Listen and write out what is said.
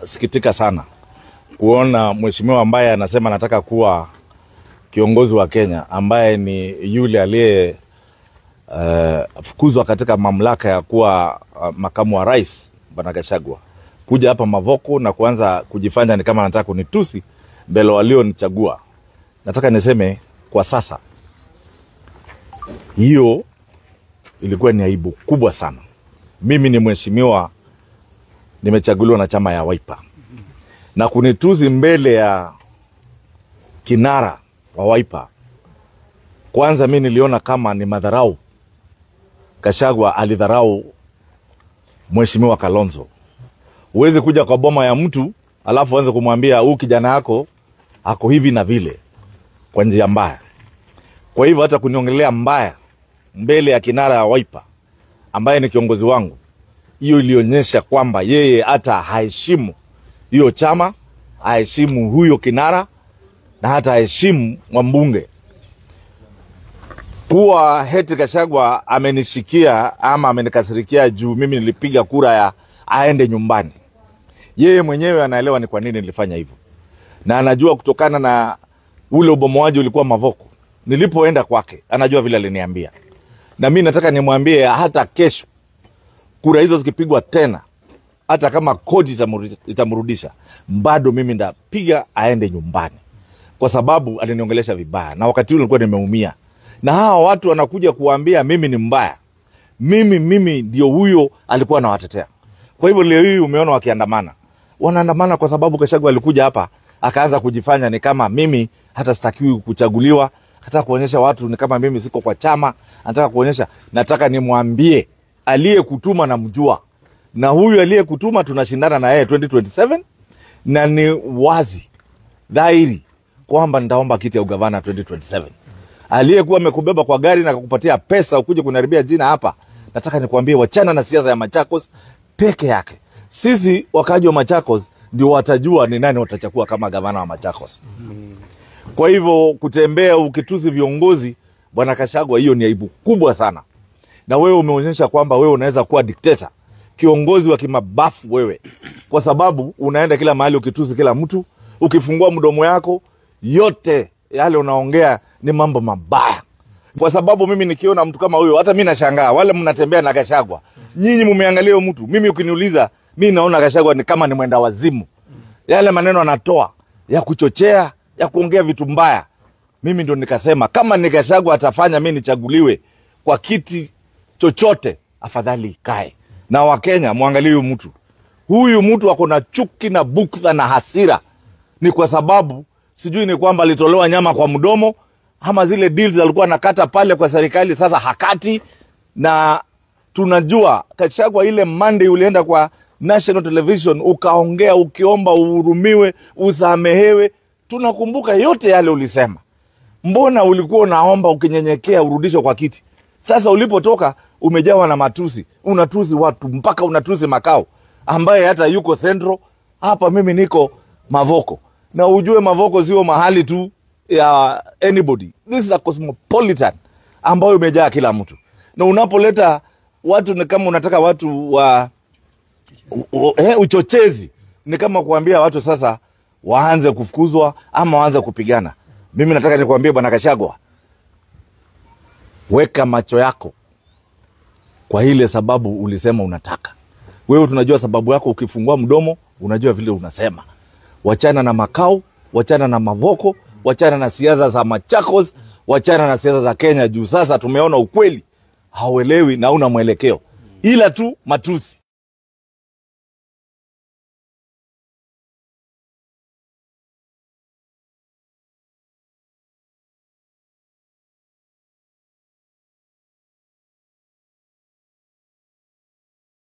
Sikitika sana kuona mheshimiwa ambaye anasema anataka kuwa kiongozi wa Kenya, ambaye ni yule aliye fukuzwa katika mamlaka ya kuwa makamu wa rais, Bwana Gachagua, kuja hapa Mavoko na kuanza kujifanya ni kama anataka kunitusi mbele walionichagua. Nataka niseme kwa sasa, hiyo ilikuwa ni aibu kubwa sana. Mimi ni mheshimiwa, nimechaguliwa na chama ya Wiper, na kunituzi mbele ya kinara wa Wiper, kwanza mimi niliona kama ni madharau. Gachagua alidharau mheshimiwa Kalonzo. Uweze kuja kwa boma ya mtu alafu anze kumwambia huyu kijana yako ako hivi na vile kwa njia mbaya. Kwa hivyo hata kuniongelea mbaya mbele ya kinara ya Wiper ambaye ni kiongozi wangu, hiyo ilionyesha kwamba yeye hata haheshimu hiyo chama, haheshimu huyo kinara, na hata haheshimu mbunge. Kuwa heti Gachagua amenishikia ama amenikasirikia juu mimi nilipiga kura ya aende nyumbani. Yeye mwenyewe anaelewa ni kwa nini nilifanya hivyo, na anajua kutokana na ule ubomoaji ulikuwa Mavoko. Nilipoenda kwake anajua vile aliniambia, na mimi nataka nimwambie hata kesho kura hizo zikipigwa tena, hata kama kodi itamrudisha, bado mimi ndapiga aende nyumbani, kwa sababu aliniongelesha vibaya na wakati ule nilikuwa nimeumia. Na hawa watu wanakuja kuambia mimi ni mbaya, mimi ndio huyo alikuwa anawatetea. Kwa hivyo leo hii umeona wakiandamana, wanaandamana kwa sababu Gachagua alikuja hapa akaanza kujifanya ni kama mimi hata sitakiwi kuchaguliwa, hata kuonyesha watu ni kama mimi siko kwa chama, anataka kuonyesha. Nataka nimwambie aliyekutuma na mjua, na huyu aliyekutuma tunashindana na yeye 2027, na ni wazi dhahiri kwamba nitaomba kiti ya ugavana 2027. Aliyekuwa amekubeba kwa gari na kukupatia pesa ukuje kunaribia jina hapa, nataka nikwambie wachana na siasa ya Machakos peke yake. Sisi wakaji wa Machakos ndio watajua ni nani watachukua kama gavana wa Machakos. Kwa hivyo kutembea ukituzi viongozi, Bwana Gachagua, hiyo ni aibu kubwa sana. Na wewe umeonyesha kwamba wewe unaweza kuwa dikteta, kiongozi wa kimabafu wewe, kwa sababu unaenda kila mahali ukituzi kila mtu. Ukifungua mdomo yako yote yale unaongea ni mambo mabaya. Kwa sababu mimi nikiona mtu kama huyo, hata mimi nashangaa wale mnatembea na Gachagua. Nyinyi mumeangalia mtu, mimi ukiniuliza mimi naona Gachagua ni kama ni mwenda wazimu. Yale maneno anatoa ya kuchochea, ya kuongea vitu mbaya. Mimi ndio nikasema kama ni Gachagua atafanya mimi nichaguliwe kwa kiti chochote, afadhali ikae. Na Wakenya muangalie huyu mtu. Huyu mtu ako na chuki na bukdha na hasira. Ni kwa sababu sijui ni kwamba alitolewa nyama kwa mdomo, ama zile deals alikuwa nakata pale kwa serikali sasa hakati. Na tunajua Gachagua ile Monday ulienda kwa National Television ukaongea ukiomba uhurumiwe, usamehewe. Tunakumbuka yote yale ulisema. Mbona ulikuwa unaomba ukinyenyekea urudishwe kwa kiti? Sasa ulipotoka umejawa na matusi, unatusi watu mpaka unatusi Makao ambaye hata yuko Central. Hapa mimi niko Mavoko, na ujue Mavoko sio mahali tu ya anybody. This is a cosmopolitan ambayo umejaa kila mtu. Na unapoleta watu ni kama unataka watu wa uchochezi, ni kama kuambia watu sasa waanze kufukuzwa ama waanze kupigana. Mimi nataka nikwambie Bwana Gachagua, weka macho yako kwa ile sababu ulisema unataka. Wewe tunajua sababu yako, ukifungua mdomo unajua vile unasema. Wachana na Makao, wachana na Mavoko, wachana na siasa za Machakos, wachana na siasa za Kenya juu sasa tumeona ukweli hauelewi na una mwelekeo. Ila tu matusi.